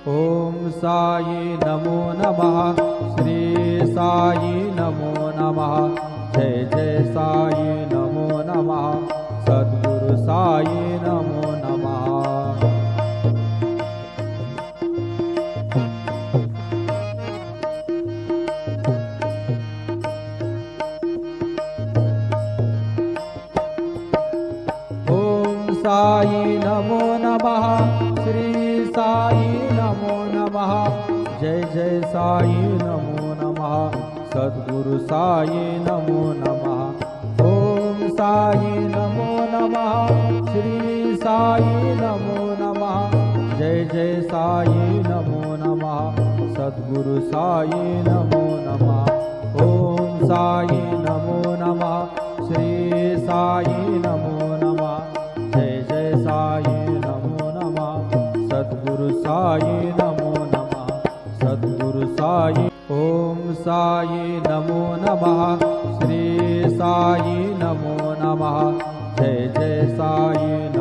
ओम साई नमो नमः। श्री साई नमो नमः। जय जय साई नमो नमः। सद्गुरु साई नमो नमः। साई नमो नमः। श्री साई नमो नमः। जय जय साई नमो नमः। सद्गुरु साई नमो नमः। ओम साई नमो नमः। श्री साई नमो नमः। जय जय साई नमो नमः। सद्गुरु साई नमो नमः। ओम साई नमो नमः। श्री साई नमो नमः। जय जय साई नमो नमः। सद्गुरु साई नमो नमः। सद्गुरु साई। ओम साई नमो नमः। श्री साई नमो नमः। जय जय साई